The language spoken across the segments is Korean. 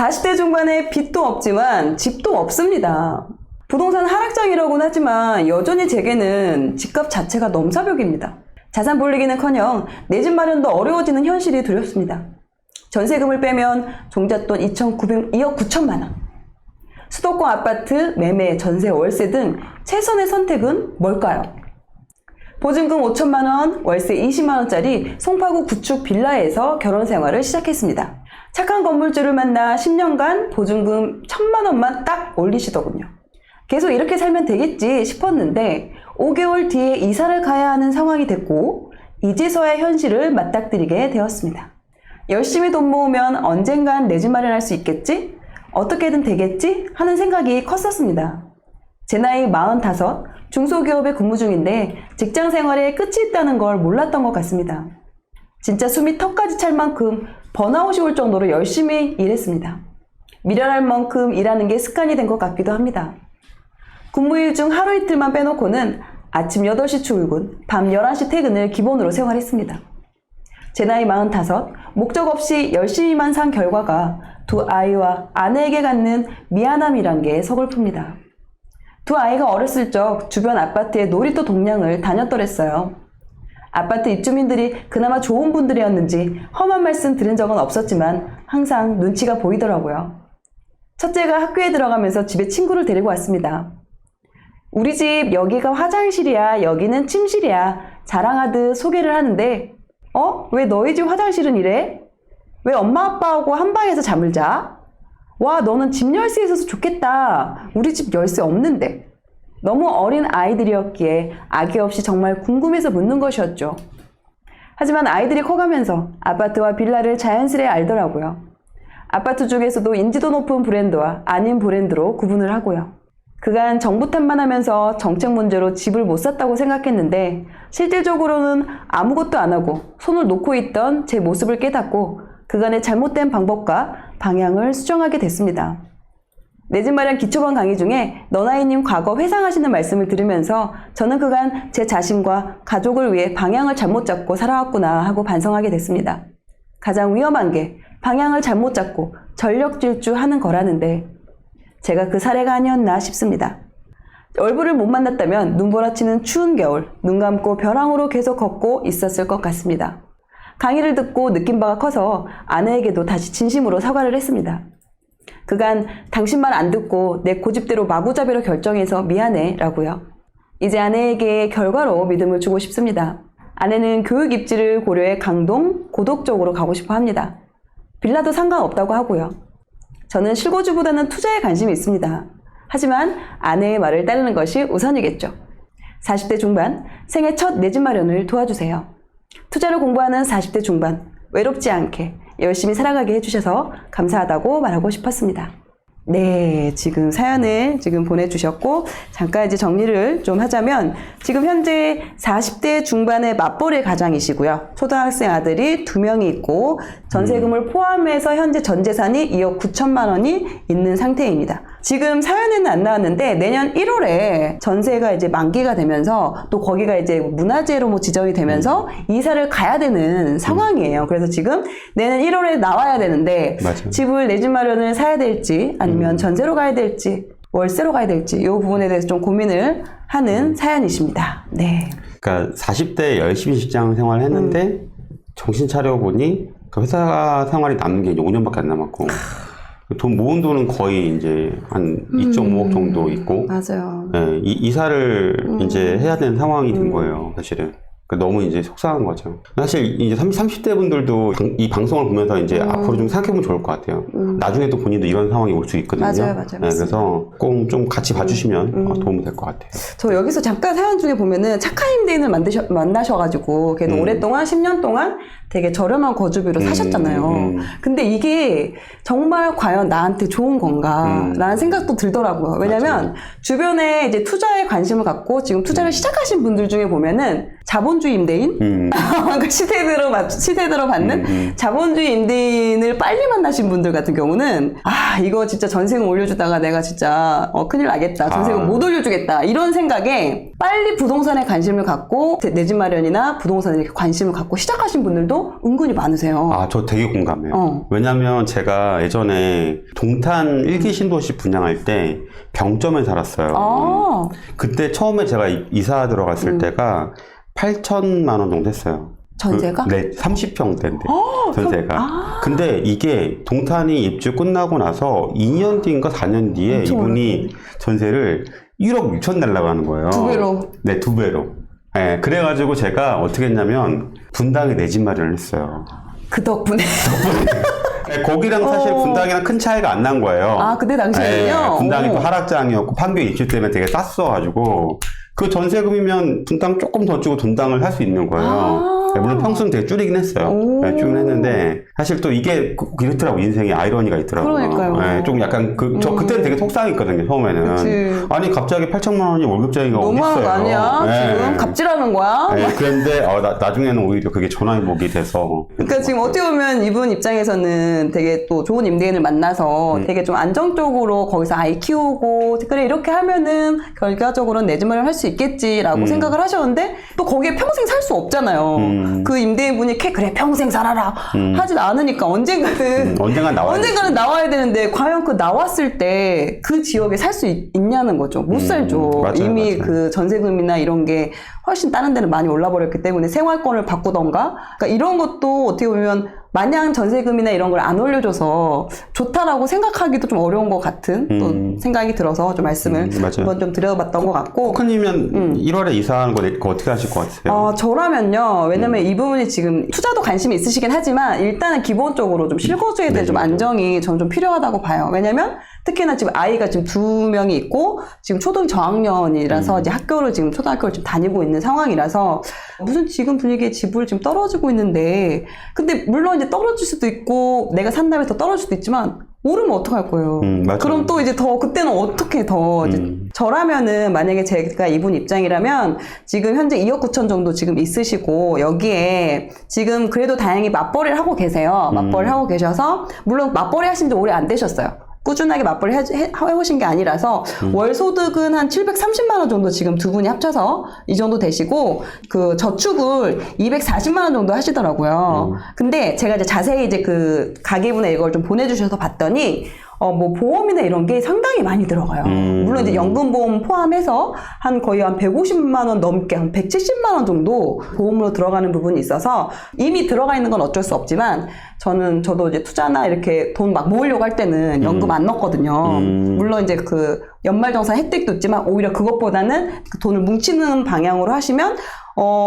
40대 중반에 빚도 없지만 집도 없습니다. 부동산 하락장이라고는 하지만 여전히 제게는 집값 자체가 넘사벽입니다. 자산 불리기는커녕 내 집 마련도 어려워지는 현실이 두렵습니다. 전세금을 빼면 종잣돈 2억 9천만 원. 수도권 아파트, 매매, 전세, 월세 등 최선의 선택은 뭘까요? 보증금 5천만 원, 월세 20만 원짜리 송파구 구축 빌라에서 결혼 생활을 시작했습니다. 착한 건물주를 만나 10년간 보증금 1,000만 원만 딱 올리시더군요. 계속 이렇게 살면 되겠지 싶었는데 5개월 뒤에 이사를 가야 하는 상황이 됐고 이제서야 현실을 맞닥뜨리게 되었습니다. 열심히 돈 모으면 언젠간 내 집 마련할 수 있겠지? 어떻게든 되겠지? 하는 생각이 컸었습니다. 제 나이 45, 중소기업에 근무 중인데 직장 생활에 끝이 있다는 걸 몰랐던 것 같습니다. 진짜 숨이 턱까지 찰 만큼 번아웃이 올 정도로 열심히 일했습니다. 미련할 만큼 일하는 게 습관이 된 것 같기도 합니다. 근무일 중 하루 이틀만 빼놓고는 아침 8시 출근, 밤 11시 퇴근을 기본으로 생활했습니다. 제 나이 45, 목적 없이 열심히만 산 결과가 두 아이와 아내에게 갖는 미안함이란 게 서글픕니다. 두 아이가 어렸을 적 주변 아파트의 놀이터 동량을 다녔더랬어요. 아파트 입주민들이 그나마 좋은 분들이었는지 험한 말씀 들은 적은 없었지만 항상 눈치가 보이더라고요. 첫째가 학교에 들어가면서 집에 친구를 데리고 왔습니다. 우리 집 여기가 화장실이야, 여기는 침실이야 자랑하듯 소개를 하는데 왜 너희 집 화장실은 이래? 왜 엄마 아빠하고 한 방에서 잠을 자? 와, 너는 집 열쇠 있어서 좋겠다. 우리 집 열쇠 없는데. 너무 어린 아이들이었기에 악의 없이 정말 궁금해서 묻는 것이었죠. 하지만 아이들이 커가면서 아파트와 빌라를 자연스레 알더라고요. 아파트 중에서도 인지도 높은 브랜드와 아닌 브랜드로 구분을 하고요. 그간 정부 탓만 하면서 정책 문제로 집을 못 샀다고 생각했는데 실질적으로는 아무것도 안 하고 손을 놓고 있던 제 모습을 깨닫고 그간의 잘못된 방법과 방향을 수정하게 됐습니다. 내 집 마련 기초반 강의 중에 너나이님 과거 회상하시는 말씀을 들으면서 저는 그간 제 자신과 가족을 위해 방향을 잘못 잡고 살아왔구나 하고 반성하게 됐습니다. 가장 위험한 게 방향을 잘못 잡고 전력 질주하는 거라는데 제가 그 사례가 아니었나 싶습니다. 얼굴을 못 만났다면 눈보라치는 추운 겨울, 눈 감고 벼랑으로 계속 걷고 있었을 것 같습니다. 강의를 듣고 느낀 바가 커서 아내에게도 다시 진심으로 사과를 했습니다. 그간 당신 말 안 듣고 내 고집대로 마구잡이로 결정해서 미안해 라고요. 이제 아내에게 결과로 믿음을 주고 싶습니다. 아내는 교육 입지를 고려해 강동, 고덕 쪽으로 가고 싶어 합니다. 빌라도 상관없다고 하고요. 저는 실거주보다는 투자에 관심이 있습니다. 하지만 아내의 말을 따르는 것이 우선이겠죠. 40대 중반, 생애 첫 내 집 마련을 도와주세요. 투자를 공부하는 40대 중반, 외롭지 않게 열심히 살아가게 해주셔서 감사하다고 말하고 싶었습니다. 네, 지금 사연을 지금 보내주셨고 잠깐 이제 정리를 좀 하자면 지금 현재 40대 중반의 맞벌이 가장이시고요. 초등학생 아들이 2명이 있고 전세금을 포함해서 현재 전 재산이 2억 9천만 원이 있는 상태입니다. 지금 사연에는 안 나왔는데 내년 1월에 전세가 이제 만기가 되면서 또 거기가 이제 문화재로 뭐 지정이 되면서 이사를 가야 되는 상황이에요. 그래서 지금 내년 1월에 나와야 되는데 맞아요. 집을 내 집 마련을 사야 될지 아니면 전세로 가야 될지 월세로 가야 될지 이 부분에 대해서 좀 고민을 하는 사연이십니다. 네. 그러니까 40대에 열심히 직장 생활을 했는데 정신 차려보니 그 회사 생활이 남는 게 이제 5년밖에 안 남았고 돈 모은 돈은 거의 이제 한 2.5억 정도 있고 맞아요. 예, 이사를 이제 해야 되는 상황이 된 거예요, 사실은. 너무 이제 속상한 거죠. 사실 이제 30대 분들도 이 방송을 보면서 이제 앞으로 좀 생각해보면 좋을 것 같아요. 나중에 또 본인도 이런 상황이 올 수 있거든요. 맞아요. 네, 그래서 꼭 좀 같이 봐주시면 도움이 될 것 같아요. 저 여기서 잠깐 사연 중에 보면은 착한 임대인을 만나셔가지고 걔도 오랫동안 10년 동안 되게 저렴한 거주비로 사셨잖아요. 근데 이게 정말 과연 나한테 좋은 건가 라는 생각도 들더라고요. 왜냐면 맞아요. 주변에 이제 투자에 관심을 갖고 지금 투자를 시작하신 분들 중에 보면은 자본주의 임대인? 그러니까 시대대로 받는 자본주의 임대인을 빨리 만나신 분들 같은 경우는 이거 진짜 전세금 올려주다가 내가 진짜 큰일 나겠다. 전세금 못 올려주겠다. 이런 생각에 빨리 부동산에 관심을 갖고 내 집 마련이나 부동산에 이렇게 관심을 갖고 시작하신 분들도 은근히 많으세요. 아, 저 되게 공감해요. 왜냐면 제가 예전에 동탄 1기 신도시 분양할 때 병점에 살았어요. 그때 처음에 제가 이사 들어갔을 때가 8천만 원 정도 했어요. 전세가? 네, 30평대인데 전세가. 근데 이게 동탄이 입주 끝나고 나서 2년 뒤인가 4년 뒤에 이분이 전세를 1억 6천 내려고 하는 거예요. 2배로? 네, 2배로. 네, 그래가지고 제가 어떻게 했냐면 분당에 내 집 마련을 했어요. 그 덕분에. 네, 거기랑 사실 분당이랑 큰 차이가 안 난 거예요. 아, 그때 당시에는요? 네, 분당이 또 하락장이었고 판교 입주 때문에 되게 쌌어가지고 그 전세금이면 분당 조금 더 주고 분당을 할 수 있는 거예요. 네, 물론 평수는 되게 줄이긴 했어요. 네, 줄이긴 했는데 사실 또 이게 이렇더라고. 인생에 아이러니가 있더라고요. 그러니까요. 네, 좀 약간 저 그때는 되게 속상했거든요. 처음에는. 그치. 아니 갑자기 8천만 원이 월급쟁이가 너무한 어딨어요. 거 아니야? 네. 지금 갑질하는 거야? 네, 그런데 나중에는 오히려 그게 전화위복이 돼서. 그러니까 지금 어떻게 보면 이분 입장에서는 되게 또 좋은 임대인을 만나서 되게 좀 안정적으로 거기서 아이 키우고 그래 이렇게 하면은 결과적으로는 내 집 마련 할 수 있겠지라고 생각을 하셨는데 또 거기에 평생 살 수 없잖아요. 그 임대인분이 그래 평생 살아라 하진 않으니까 언젠가는 언젠가는 나와야 되는데 과연 그 나왔을 때 그 지역에 살 수 있냐는 거죠. 못 살죠. 맞아요, 이미 맞아요. 그 전세금이나 이런 게 훨씬 다른 데는 많이 올라버렸기 때문에 생활권을 바꾸던가 그러니까 이런 것도 어떻게 보면 마냥 전세금이나 이런 걸 안 올려줘서 좋다라고 생각하기도 좀 어려운 것 같은 또 생각이 들어서 좀 말씀을 한번 좀 드려봤던 것 같고. 코크님은 1월에 이사하는 거 어떻게 하실 것 같으세요? 저라면요. 왜냐면 이 부분이 지금 투자도 관심이 있으시긴 하지만 일단은 기본적으로 좀 실거주에 대한 좀 안정이 저는 좀 필요하다고 봐요. 왜냐면 특히나 지금 아이가 지금 2명이 있고 지금 초등 저학년이라서 이제 학교를 지금 초등학교를 지금 다니고 있는 상황이라서 무슨 지금 분위기에 집을 지금 떨어지고 있는데 근데 물론 이제 떨어질 수도 있고 내가 산 다음에 더 떨어질 수도 있지만 오르면 어떡할 거예요. 그럼 또 이제 더 그때는 어떻게 더 이제 저라면은 만약에 제가 이분 입장이라면 지금 현재 2억 9천 정도 지금 있으시고 여기에 지금 그래도 다행히 맞벌이를 하고 계세요. 맞벌이를 하고 계셔서 물론 맞벌이 하신 지 오래 안 되셨어요. 꾸준하게 맞벌이 해오신 게 아니라서 월 소득은 한 730만 원 정도 지금 두 분이 합쳐서 이 정도 되시고 그 저축을 240만 원 정도 하시더라고요. 근데 제가 이제 자세히 이제 그 가계부나 이걸 좀 보내주셔서 봤더니 뭐 보험이나 이런 게 상당히 많이 들어가요. 물론 이제 연금보험 포함해서 한 거의 한 150만 원 넘게 한 170만 원 정도 보험으로 들어가는 부분이 있어서 이미 들어가 있는 건 어쩔 수 없지만 저도 이제 투자나 이렇게 돈 막 모으려고 할 때는 연금 안 넣거든요. 물론 이제 그 연말정산 혜택도 있지만 오히려 그것보다는 그 돈을 뭉치는 방향으로 하시면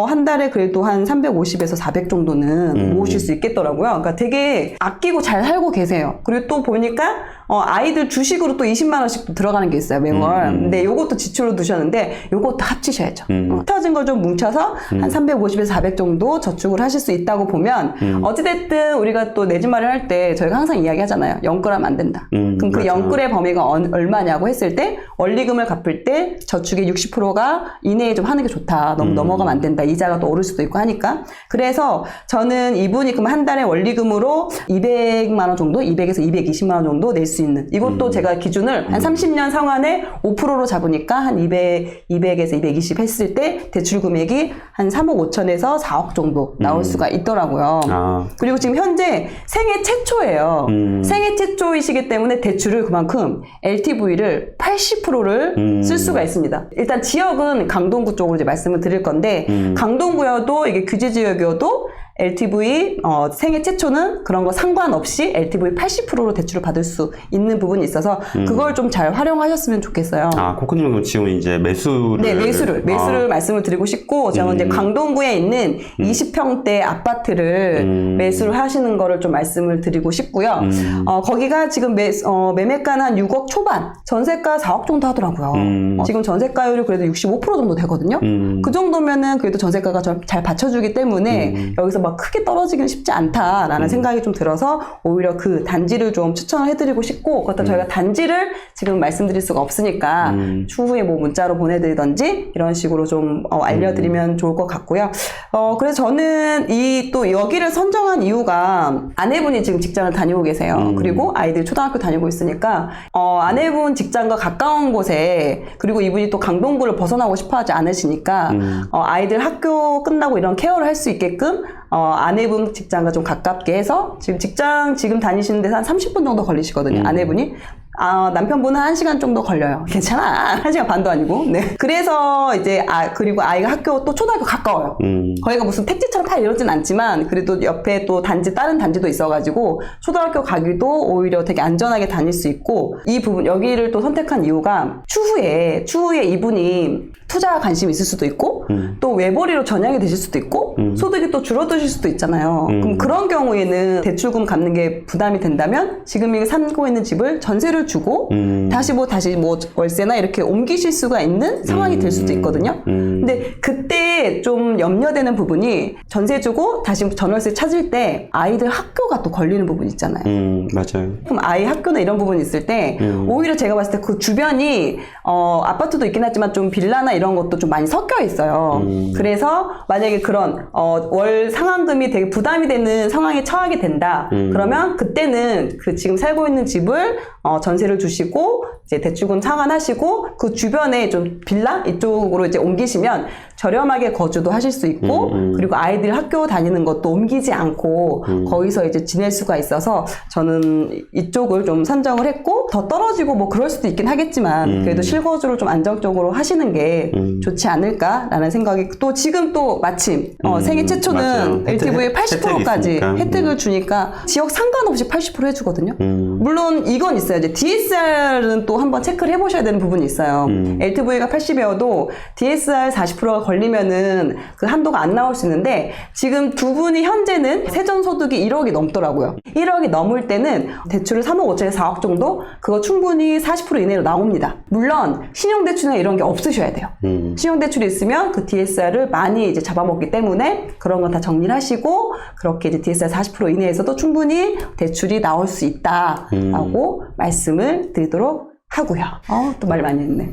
한 달에 그래도 한 350에서 400 정도는 모으실 수 있겠더라고요. 그러니까 되게 아끼고 잘 살고 계세요. 그리고 또 보니까 아이들 주식으로 또 20만 원씩 들어가는 게 있어요, 매월. 근데 요것도 지출로 두셨는데 요것도 합치셔야죠. 합쳐진 걸 좀 뭉쳐서 한 350에서 400 정도 저축을 하실 수 있다고 보면 어찌됐든 우리가 또 내 집 마련할 때 저희가 항상 이야기하잖아요. 영끌하면 안 된다. 그럼 그 영끌의 범위가 얼마냐고 했을 때 원리금을 갚을 때 저축의 60%가 이내에 좀 하는 게 좋다. 너무 넘어가면 안 된다. 이자가 또 오를 수도 있고 하니까. 그래서 저는 이분이 그럼 한 달에 원리금으로 200만 원 정도, 200에서 220만 원 정도 낼 수 있는. 이것도 제가 기준을 한 30년 상환에 5%로 잡으니까 한 200에서 220 했을 때 대출 금액이 한 3억 5천에서 4억 정도 나올 수가 있더라고요. 그리고 지금 현재 생애 최초예요. 생애 최초이시기 때문에 대출을 그만큼 LTV를 80%를 쓸 수가 있습니다. 일단 지역은 강동구 쪽으로 이제 말씀을 드릴 건데 강동구여도 이게 규제 지역이어도 LTV 생애 최초는 그런 거 상관없이 LTV 80%로 대출을 받을 수 있는 부분이 있어서 그걸 좀 잘 활용하셨으면 좋겠어요. 코크님은 지금 이제 매수를 네, 매수를 말씀을 드리고 싶고 저는 이제 강동구에 있는 20평대 아파트를 매수를 하시는 거를 좀 말씀을 드리고 싶고요. 거기가 지금 매매가는 한 6억 초반, 전세가 4억 정도 하더라고요. 지금 전세가율이 그래도 65% 정도 되거든요. 그 정도면은 그래도 전세가가 좀 잘 받쳐주기 때문에 여기서 막 크게 떨어지기는 쉽지 않다라는 생각이 좀 들어서 오히려 그 단지를 좀 추천을 해드리고 싶고, 그렇다고 저희가 단지를 지금 말씀드릴 수가 없으니까 추후에 뭐 문자로 보내드리던지 이런 식으로 좀 알려드리면 좋을 것 같고요. 그래서 저는 또 여기를 선정한 이유가 아내분이 지금 직장을 다니고 계세요. 그리고 아이들이 초등학교 다니고 있으니까 아내분 직장과 가까운 곳에, 그리고 이분이 또 강동구를 벗어나고 싶어 하지 않으시니까 아이들 학교 끝나고 이런 케어를 할 수 있게끔 아내분 직장과 좀 가깝게 해서 지금 다니시는 데서 한 30분 정도 걸리시거든요. 아내분이. 남편분은 1시간 정도 걸려요. 괜찮아. 1시간 반도 아니고. 네. 그래서 이제, 그리고 아이가 또 초등학교 가까워요. 거기가 무슨 택지처럼 다 이러진 않지만, 그래도 옆에 또 다른 단지도 있어가지고, 초등학교 가기도 오히려 되게 안전하게 다닐 수 있고, 이 부분, 여기를 또 선택한 이유가, 추후에 이분이 투자 관심이 있을 수도 있고, 또 외벌이로 전향이 되실 수도 있고, 소득이 또 줄어드실 수도 있잖아요. 그럼 그런 경우에는 대출금 갚는 게 부담이 된다면, 지금 살고 있는 집을 전세를 주고 다시 월세나 이렇게 옮기실 수가 있는 상황이 될 수도 있거든요. 근데 그때 좀 염려되는 부분이, 전세 주고 다시 전월세 찾을 때 아이들 학교가 또 걸리는 부분이 있잖아요. 맞아요. 그럼 아이 학교나 이런 부분이 있을 때 오히려 제가 봤을 때 그 주변이 아파트도 있긴 하지만 좀 빌라나 이런 것도 좀 많이 섞여 있어요. 그래서 만약에 그런 월 상환금이 되게 부담이 되는 상황에 처하게 된다. 그러면 그때는 그 지금 살고 있는 집을 전세를 주시고 이제 대출금 상환하시고 그 주변에 좀 빌라 이쪽으로 이제 옮기시면 저렴하게 거주도 하실 수 있고, 그리고 아이들 학교 다니는 것도 옮기지 않고 거기서 이제 지낼 수가 있어서 저는 이쪽을 좀 선정을 했고, 더 떨어지고 뭐 그럴 수도 있긴 하겠지만 그래도 실거주를 좀 안정적으로 하시는 게 좋지 않을까라는 생각이, 또 지금 또 마침 생애 최초는 맞아요. LTV에 80%까지 있으니까. 혜택을 주니까 지역 상관없이 80% 해주거든요. 물론 이건 있어요. 이제 DSR은 또 한번 체크를 해보셔야 되는 부분이 있어요. LTV가 80이어도 DSR 40%가 걸리면은 그 한도가 안 나올 수 있는데, 지금 두 분이 현재는 세전소득이 1억이 넘더라고요. 1억이 넘을 때는 대출을 3억 5천에서 4억 정도, 그거 충분히 40% 이내로 나옵니다. 물론 신용대출이나 이런 게 없으셔야 돼요. 신용대출이 있으면 그 DSR을 많이 이제 잡아먹기 때문에 그런 건 다 정리를 하시고, 그렇게 이제 DSR 40% 이내에서도 충분히 대출이 나올 수 있다라고 말씀을 드리도록 하고요. 또 말 많이 했네.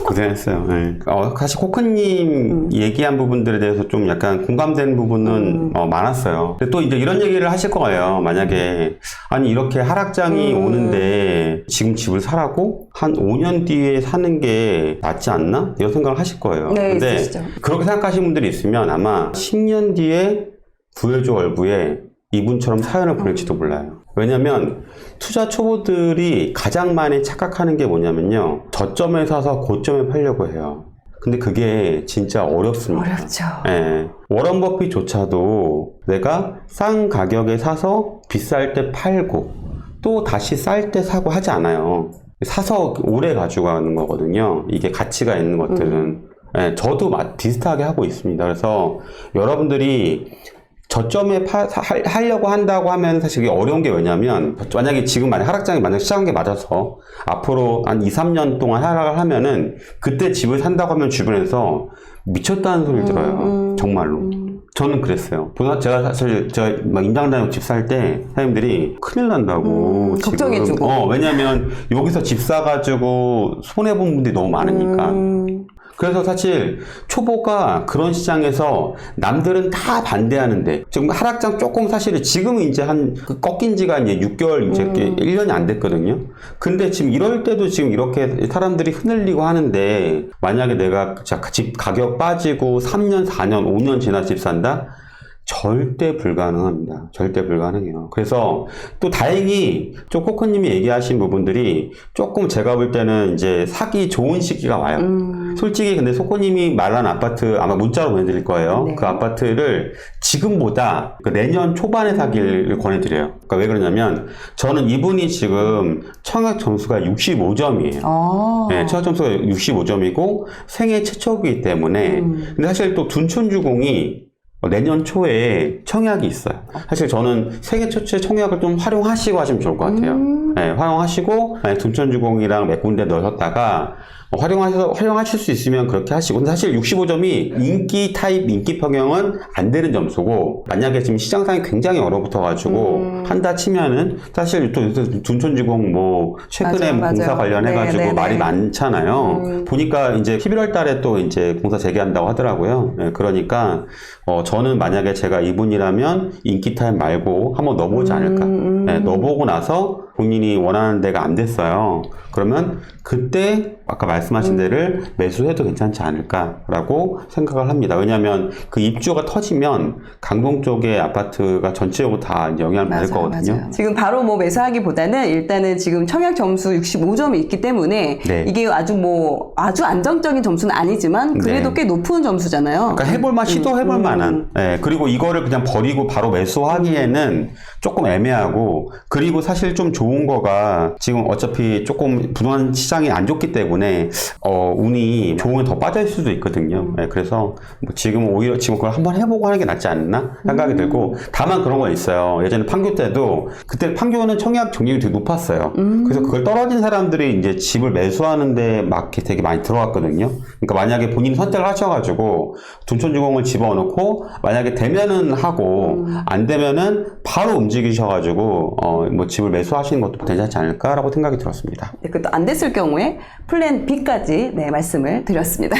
고생했어요. 네. 사실 코크님 얘기한 부분들에 대해서 좀 약간 공감되는 부분은 많았어요. 근데 또 이제 이런 얘기를 하실 거예요. 만약에 아니 이렇게 하락장이 오는데 지금 집을 사라고 한 5년 뒤에 사는 게 낫지 않나? 이런 생각을 하실 거예요. 네, 근데 있으시죠. 그렇게 생각하시는 분들이 있으면 아마 10년 뒤에 부여조월부에 이분처럼 사연을 보낼지도 몰라요. 왜냐면 투자 초보들이 가장 많이 착각하는 게 뭐냐면요, 저점에 사서 고점에 팔려고 해요. 근데 그게 진짜 어렵습니다. 어렵죠. 예. 워런 버핏조차도 내가 싼 가격에 사서 비쌀 때 팔고 또 다시 쌀 때 사고 하지 않아요. 사서 오래 가지고 가는 거거든요. 이게 가치가 있는 것들은. 예, 저도 비슷하게 하고 있습니다. 그래서 여러분들이 저점에 하려고 한다고 하면 사실 이게 어려운 게 왜냐면, 만약에 지금 하락장이 시작한 게 맞아서 앞으로 한 2, 3년 동안 하락을 하면은 그때 집을 산다고 하면 주변에서 미쳤다는 소리를 들어요. 정말로. 저는 그랬어요. 제가 막 임장단역 집 살 때 사장님들이 큰일 난다고. 걱정해주고. 왜냐면 여기서 집 사가지고 손해본 분들이 너무 많으니까. 그래서 사실 초보가 그런 시장에서 남들은 다 반대하는데, 지금 하락장 조금 사실은 지금은 이제 꺾인 지가 이제 6개월, 이제 1년이 안 됐거든요. 근데 지금 이럴 때도 지금 이렇게 사람들이 흔들리고 하는데, 만약에 내가 집 가격 빠지고 3년, 4년, 5년 지나 집 산다? 절대 불가능합니다. 절대 불가능해요. 그래서 또 다행히 좀 코코님이 얘기하신 부분들이 조금 제가 볼 때는 이제 사기 좋은 시기가 와요. 솔직히 근데 코코님이 말한 아파트 아마 문자로 보내드릴 거예요. 네. 그 아파트를 지금보다 내년 초반에 사기를 권해드려요. 그러니까 왜 그러냐면, 저는 이분이 지금 청약 점수가 65점이에요. 네, 청약 점수가 65점이고 생애 최초이기 때문에. 근데 사실 또 둔촌주공이 내년 초에 청약이 있어요. 사실 저는 세계 최초의 청약을 좀 활용하시고 하시면 좋을 것 같아요. 예, 활용하시고 만약 둔천주공이랑 몇 군데 넣으셨다가 활용하실 수 있으면 그렇게 하시고. 근데 사실 65점이 인기 타입, 인기 평형은 안 되는 점수고, 만약에 지금 시장상이 굉장히 얼어붙어가지고 한다 치면은 사실 또 둔천주공 뭐 최근에 맞아요, 공사 맞아요. 관련해가지고 네, 네, 말이 네. 많잖아요. 보니까 이제 11월 달에 또 이제 공사 재개한다고 하더라고요. 예, 그러니까 저는 만약에 제가 이분이라면 인기 타입 말고 한번 넣어보지 않을까. 예, 넣어보고 나서 본인이 원하는 데가 안 됐어요. 그러면 그때 아까 말씀하신 데를 매수해도 괜찮지 않을까라고 생각을 합니다. 왜냐하면 그 입주가 터지면 강동 쪽의 아파트가 전체적으로 다 이제 영향을 받을 거거든요. 맞아요. 지금 바로 뭐 매수하기보다는 일단은 지금 청약 점수 65점이 있기 때문에 네. 이게 아주 안정적인 점수는 아니지만 그래도 네. 꽤 높은 점수잖아요. 그러니까 해볼만 시도해볼 만한. 예, 그리고 이거를 그냥 버리고 바로 매수하기에는 조금 애매하고, 그리고 사실 좀 좋은 거가 지금 어차피 조금 부동산 시장이 안 좋기 때문에 운이 좋은 게 더 빠질 수도 있거든요. 예, 그래서 뭐 지금 오히려 지금 그걸 한번 해보고 하는 게 낫지 않나 생각이 들고, 다만 그런 건 있어요. 예전에 판교 때도 그때 판교는 청약 적립이 되게 높았어요. 그래서 그걸 떨어진 사람들이 이제 집을 매수하는데 막 되게 많이 들어갔거든요. 그러니까 만약에 본인이 선택을 하셔가지고 둔천주공을 집어넣고 만약에 되면은 하고 안 되면은 바로 움직이셔가지고 뭐 집을 매수하시는 것도 괜찮지 않을까라고 생각이 들었습니다. 네, 그것도 안 됐을 경우에 플랜 B까지 말씀을 드렸습니다.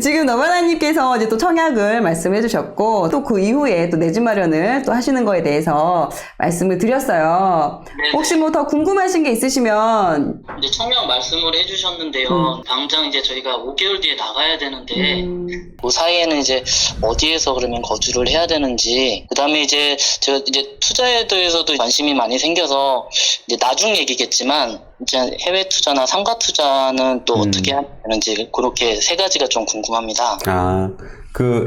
지금 너바나님께서 이제 또 청약을 말씀해 주셨고, 또 그 이후에 또 내 집 마련을 또 하시는 거에 대해서 말씀을 드렸어요. 네. 혹시 뭐 더 궁금하신 게 있으시면. 이제 청약 말씀을 해주셨는데요. 당장 이제 저희가 5개월 뒤에 나가야 되는데 그 사이에는 이제 어디에서 그러면 거주를 해야 되는지, 그다음에 이제 제가 이제 투자에 대해서도 관심이 많이 생겨서 이제 나중 얘기겠지만 이제 해외 투자나 상가 투자는 또 어떻게 하면 되는지, 그렇게 세 가지가 좀 궁금합니다.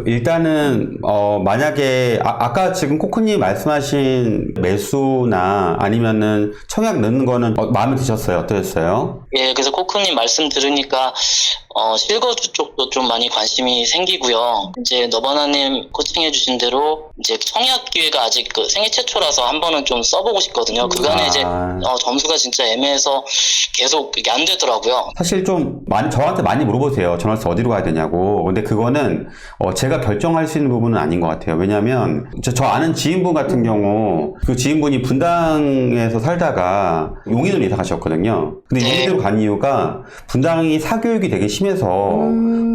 일단은, 만약에, 아까 지금 코코님 말씀하신 매수나 아니면은 청약 넣는 거는 마음에 드셨어요? 어떠셨어요? 예, 그래서 코크님 말씀 들으니까 실거주 쪽도 좀 많이 관심이 생기고요. 이제 너바나님 코칭해주신 대로 이제 청약 기회가 아직 그 생애 최초라서 한 번은 좀 써보고 싶거든요. 그간에 이제 점수가 진짜 애매해서 계속 이게 안 되더라고요. 사실 좀 저한테 많이 물어보세요. 전화해서 어디로 가야 되냐고. 근데 그거는 제가 결정할 수 있는 부분은 아닌 것 같아요. 왜냐하면 저 아는 지인분 같은 경우 그 지인분이 분당에서 살다가 용인으로 이사 가셨거든요. 근데 용인으로 간 이유가 분당이 사교육이 되게 심해서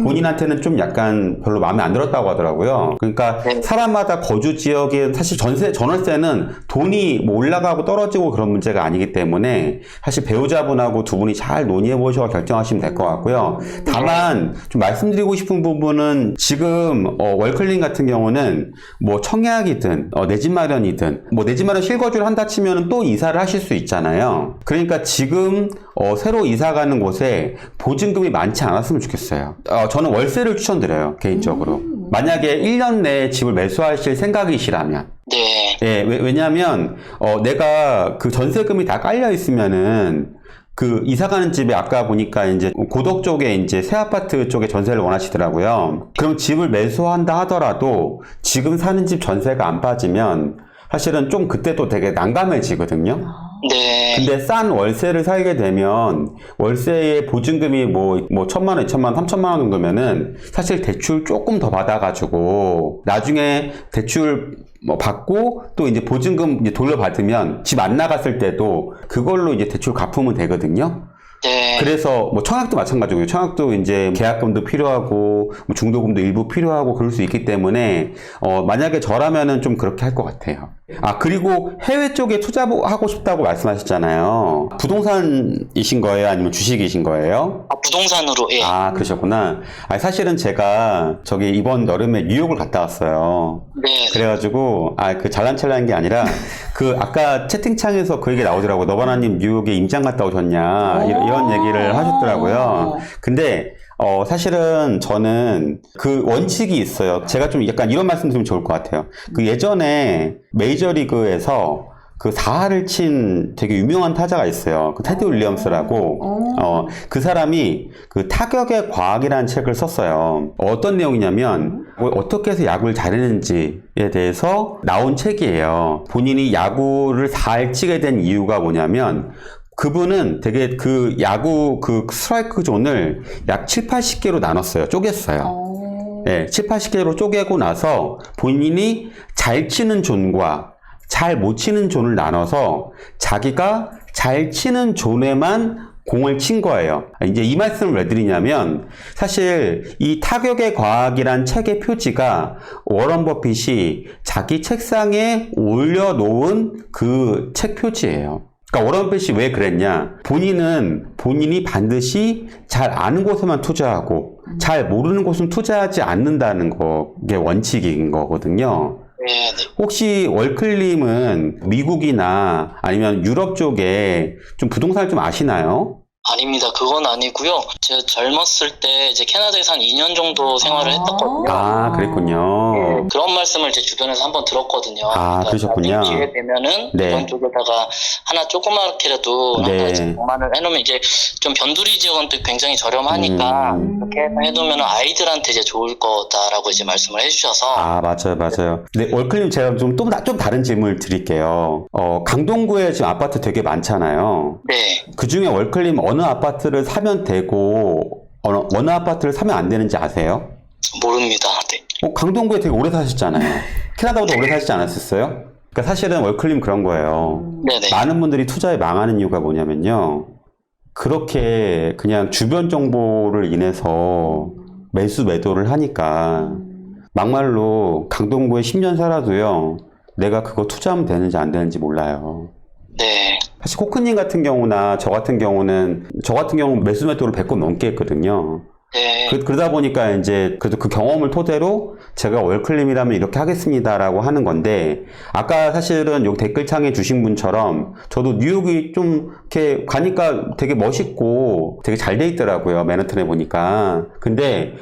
본인한테는 좀 약간 별로 마음에 안 들었다고 하더라고요. 그러니까 사람마다 거주 지역에 사실 전월세는 돈이 뭐 올라가고 떨어지고 그런 문제가 아니기 때문에 사실 배우자분하고 두 분이 잘 논의해 보셔서 결정하시면 될 것 같고요. 다만 좀 말씀드리고 싶은 부분은 지금 월클린 같은 경우는 뭐 청약이든 내 집 마련이든 뭐 내 집 마련 실거주를 한다 치면 또 이사를 하실 수 있잖아요. 그러니까 지금 새로 이사 가는 곳에 보증금이 많지 않았으면 좋겠어요. 저는 월세를 추천드려요, 개인적으로. 만약에 1년 내에 집을 매수하실 생각이시라면. 네. 예, 왜냐하면 내가 그 전세금이 다 깔려 있으면은 그 이사 가는 집에 아까 보니까 이제 고덕 쪽에 이제 새 아파트 쪽에 전세를 원하시더라고요. 그럼 집을 매수한다 하더라도 지금 사는 집 전세가 안 빠지면 사실은 좀 그때 또 되게 난감해지거든요. 네. 근데 싼 월세를 살게 되면 월세의 보증금이 뭐 1,000만 원, 2,000만 원, 3,000만 원 정도면은 사실 대출 조금 더 받아가지고 나중에 대출 받고 또 이제 보증금 이제 돌려받으면 집 안 나갔을 때도 그걸로 이제 대출 갚으면 되거든요. 네. 그래서 뭐 청약도 마찬가지고요. 청약도 이제 계약금도 필요하고 뭐 중도금도 일부 필요하고 그럴 수 있기 때문에 만약에 저라면은 좀 그렇게 할 것 같아요. 그리고 해외 쪽에 투자하고 싶다고 말씀하셨잖아요. 부동산이신 거예요? 아니면 주식이신 거예요? 부동산으로, 예. 그러셨구나. 사실은 제가 이번 여름에 뉴욕을 갔다 왔어요. 네. 그래가지고 그 잘난 체라는 게 아니라 그 아까 채팅창에서 그 얘기 나오더라고. 너바나님 뉴욕에 임장 갔다 오셨냐 이런 얘기를 하셨더라고요. 근데 사실은 저는 그 원칙이 있어요. 제가 좀 약간 이런 말씀 드리면 좋을 것 같아요. 그 예전에 메이저리그에서 그 4할을 친 되게 유명한 타자가 있어요. 그 테드 윌리엄스라고. 그 사람이 그 타격의 과학이라는 책을 썼어요. 어떤 내용이냐면 어떻게 해서 야구를 잘했는지에 대해서 나온 책이에요. 본인이 야구를 4할 치게 된 이유가 뭐냐면 그분은 되게 그 야구 그 스트라이크 존을 약 7, 80개로 나눴어요. 쪼갰어요. 네, 7, 80개로 쪼개고 나서 본인이 잘 치는 존과 잘 못 치는 존을 나눠서 자기가 잘 치는 존에만 공을 친 거예요. 이제 이 말씀을 왜 드리냐면 사실 이 타격의 과학이란 책의 표지가 워런 버핏이 자기 책상에 올려놓은 그 책 표지예요. 그러니까 워런 버핏이 왜 그랬냐? 본인이 반드시 잘 아는 곳에만 투자하고 잘 모르는 곳은 투자하지 않는다는 게 원칙인 거거든요. 네. 혹시 월클님은 미국이나 아니면 유럽 쪽에 좀 부동산을 좀 아시나요? 아닙니다. 그건 아니고요. 제가 젊었을 때 이제 캐나다에서 한 2년 정도 생활을 했었거든요. 아, 그랬군요. 네, 그런 말씀을 제 주변에서 한번 들었거든요. 아, 그러셨군요. 나중에 기회 되면은 네. 이런 쪽에다가 하나 조그맣게라도 네. 한 가지 공간을 해놓으면 이제 좀 변두리 지역은 또 굉장히 저렴하니까 이렇게 해두면 아이들한테 이제 좋을 거다라고 이제 말씀을 해주셔서. 아, 맞아요. 네, 월클님 제가 좀 다른 질문을 드릴게요. 강동구에 지금 아파트 되게 많잖아요. 네. 그 중에 월클님 어느 아파트를 사면 되고 어느 아파트를 사면 안 되는지 아세요? 모릅니다. 네. 강동구에 되게 오래 사셨잖아요. 캐나다보다 오래 사시지 않았었어요? 그러니까 사실은 월클님 그런 거예요. 네네. 많은 분들이 투자에 망하는 이유가 뭐냐면요. 그렇게 그냥 주변 정보를 인해서 매도를 하니까 막말로 강동구에 10년 살아도요. 내가 그거 투자하면 되는지 안 되는지 몰라요. 네. 사실 코크님 같은 경우나 저 같은 경우는 매도를 100건 넘게 했거든요. 네. 그러다 보니까 이제 그래도 그 경험을 토대로 제가 월클님이라면 이렇게 하겠습니다라고 하는 건데 아까 사실은 여기 댓글창에 주신 분처럼 저도 뉴욕이 좀 이렇게 가니까 되게 멋있고 되게 잘 돼 있더라고요. 맨하튼에 보니까. 근데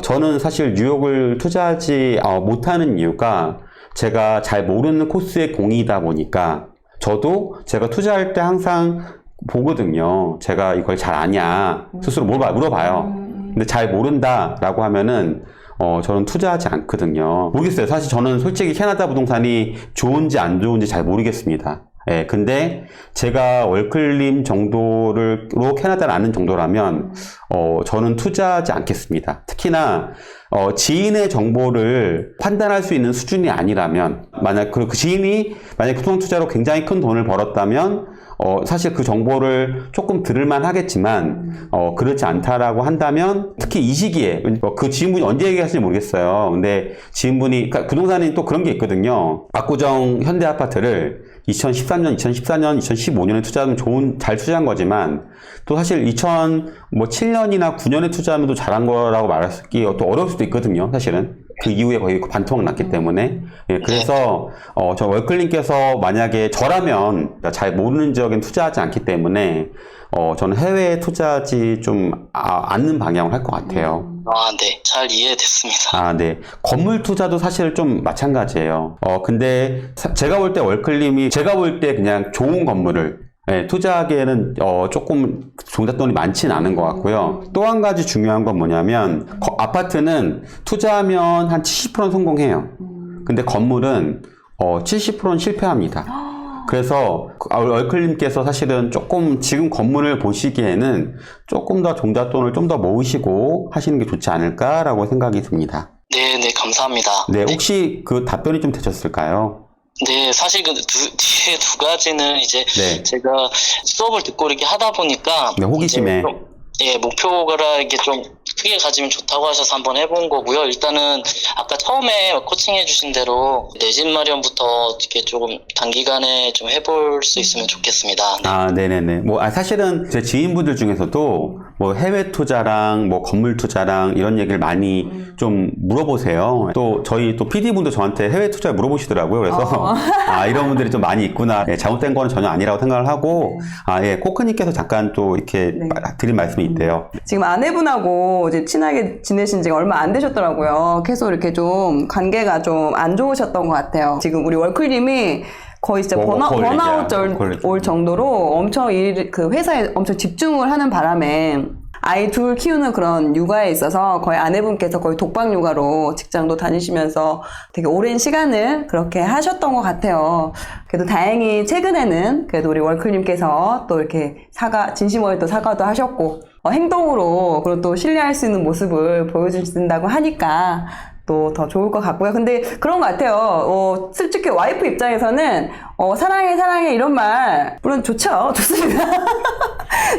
저는 사실 뉴욕을 투자하지 못하는 이유가 제가 잘 모르는 코스의 공이다 보니까 저도 제가 투자할 때 항상 보거든요. 제가 이걸 잘 아냐 스스로 물어봐요. 근데 잘 모른다라고 하면은 저는 투자하지 않거든요. 모르겠어요. 사실 저는 솔직히 캐나다 부동산이 좋은지 안 좋은지 잘 모르겠습니다. 예, 근데 제가 월클님 정도로 캐나다를 아는 정도라면 저는 투자하지 않겠습니다. 특히나 지인의 정보를 판단할 수 있는 수준이 아니라면 만약 그 지인이 만약 부동산 투자로 굉장히 큰 돈을 벌었다면 사실 그 정보를 조금 들을만 하겠지만 그렇지 않다라고 한다면 특히 이 시기에 그 지인분이 언제 얘기하실지 모르겠어요. 근데 지인분이 그러니까 부동산이 또 그런 게 있거든요. 압구정 현대아파트를 2013년, 2015년에 투자하면 잘 투자한 거지만 또 사실 2007년이나 9년에 투자하면 또 잘한 거라고 말하기 또 어려울 수도 있거든요. 사실은 그 이후에 거의 반토막 났기 때문에. 예, 그래서 저 월클님께서 만약에 저라면 잘 모르는 지역엔 투자하지 않기 때문에 저는 해외에 투자하지 좀 않는 방향을 할 것 같아요. 아, 네. 잘 이해됐습니다. 아, 네. 건물 투자도 사실 좀 마찬가지예요. 근데 제가 볼 때 월클님이 제가 볼 때 그냥 좋은 건물을 투자하기에는 조금 종잣돈이 많지는 않은 것 같고요. 또 한 가지 중요한 건 뭐냐면 아파트는 투자하면 한 70%는 성공해요. 근데 건물은 70%는 실패합니다. 그래서 월클님께서 사실은 조금 지금 건물을 보시기에는 조금 더 종잣돈을 좀 더 모으시고 하시는 게 좋지 않을까라고 생각이 듭니다. 네, 감사합니다. 네, 혹시 그 답변이 좀 되셨을까요? 네, 사실 그 뒤에 두 가지는 이제 네. 제가 수업을 듣고 이렇게 하다 보니까 네, 호기심에. 목표가 이렇게 좀 크게 가지면 좋다고 하셔서 한번 해본 거고요. 일단은 아까 처음에 코칭해 주신 대로 내 집 마련부터 이렇게 조금 단기간에 좀 해볼 수 있으면 좋겠습니다. 네. 아, 네네네. 사실은 제 지인분들 중에서도 해외 투자랑 건물 투자랑 이런 얘기를 많이 좀 물어보세요. 또 저희 또 PD분도 저한테 해외 투자 물어보시더라고요. 그래서 이런 분들이 좀 많이 있구나. 잘못된 거는 전혀 아니라고 생각을 하고 코크님께서 잠깐 또 이렇게 드린 말씀이 있대요. 지금 아내분하고 이제 친하게 지내신 지가 얼마 안 되셨더라고요. 계속 이렇게 좀 관계가 좀 안 좋으셨던 것 같아요. 지금 우리 월클님이 거의 진짜 번아웃 올 정도로 엄청 그 회사에 엄청 집중을 하는 바람에 아이 둘 키우는 그런 육아에 있어서 거의 아내분께서 거의 독박 육아로 직장도 다니시면서 되게 오랜 시간을 그렇게 하셨던 것 같아요. 그래도 다행히 최근에는 그래도 우리 월클님께서 또 이렇게 진심 어린 또 사과도 하셨고, 행동으로 그리고 또 신뢰할 수 있는 모습을 보여주신다고 하니까 또 더 좋을 것 같고요. 근데 그런 것 같아요. 솔직히 와이프 입장에서는 사랑해 사랑해 이런 말 물론 좋죠. 좋습니다.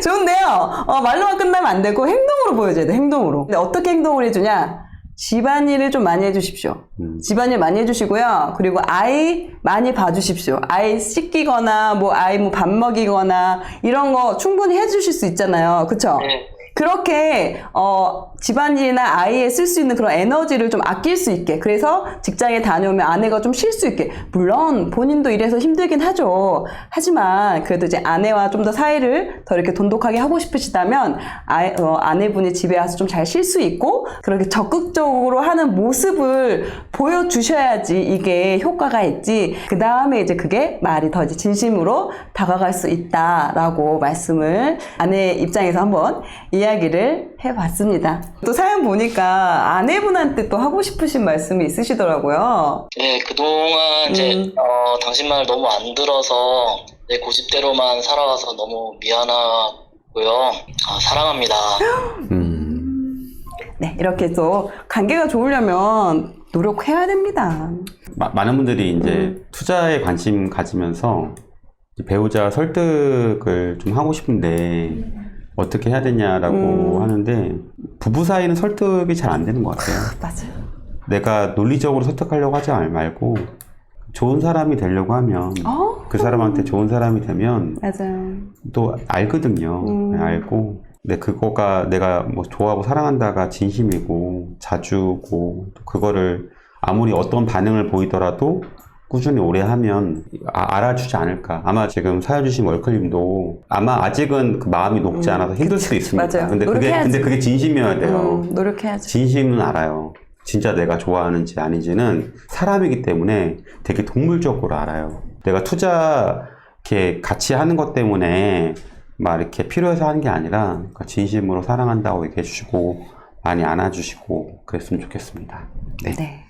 좋은데요. 말로만 끝나면 안 되고 행동으로 보여줘야 돼. 행동으로. 근데 어떻게 행동을 해주냐? 집안일을 좀 많이 해주십시오. 집안일 많이 해주시고요. 그리고 아이 많이 봐주십시오. 아이 씻기거나 아이 밥 먹이거나 이런 거 충분히 해주실 수 있잖아요. 그쵸? 네. 그렇게 집안일이나 아이에 쓸 수 있는 그런 에너지를 좀 아낄 수 있게, 그래서 직장에 다녀오면 아내가 좀 쉴 수 있게, 물론 본인도 일해서 힘들긴 하죠. 하지만 그래도 이제 아내와 좀 더 사이를 더 이렇게 돈독하게 하고 싶으시다면 아내분이 집에 와서 좀 잘 쉴 수 있고 그렇게 적극적으로 하는 모습을 보여주셔야지 이게 효과가 있지. 그 다음에 이제 그게 말이 더 이제 진심으로 다가갈 수 있다라고 말씀을 아내 입장에서 한번 이야기를 해봤습니다. 또 사연 보니까 아내분한테 또 하고 싶으신 말씀이 있으시더라고요. 네, 그동안 이제 당신 말 너무 안 들어서 내 고집대로만 살아와서 너무 미안하고요. 사랑합니다. 네, 이렇게 또 관계가 좋으려면 노력해야 됩니다. 많은 분들이 이제 투자에 관심 가지면서 배우자 설득을 좀 하고 싶은데 어떻게 해야 되냐라고 하는데, 부부 사이는 설득이 잘 안 되는 것 같아요. 맞아요. 내가 논리적으로 설득하려고 하지 말고 좋은 사람이 되려고 하면 그 사람한테 좋은 사람이 되면 맞아요. 또 알거든요. 알고. 근데 그거가 내가 좋아하고 사랑한다가 진심이고 자주고, 그거를 아무리 어떤 반응을 보이더라도 꾸준히 오래 하면 알아주지 않을까. 아마 지금 사연 주신 월클님도 아마 아직은 그 마음이 녹지 않아서 힘들 수도 있습니다. 맞아요. 근데 노력해야지. 그게 진심이어야 돼요. 노력해야지. 진심은 알아요. 진짜 내가 좋아하는지 아닌지는 사람이기 때문에 되게 동물적으로 알아요. 내가 투자 이렇게 같이 하는 것 때문에 막 이렇게 필요해서 하는 게 아니라 진심으로 사랑한다고 얘기해 주시고 많이 안아주시고 그랬으면 좋겠습니다. 네. 네.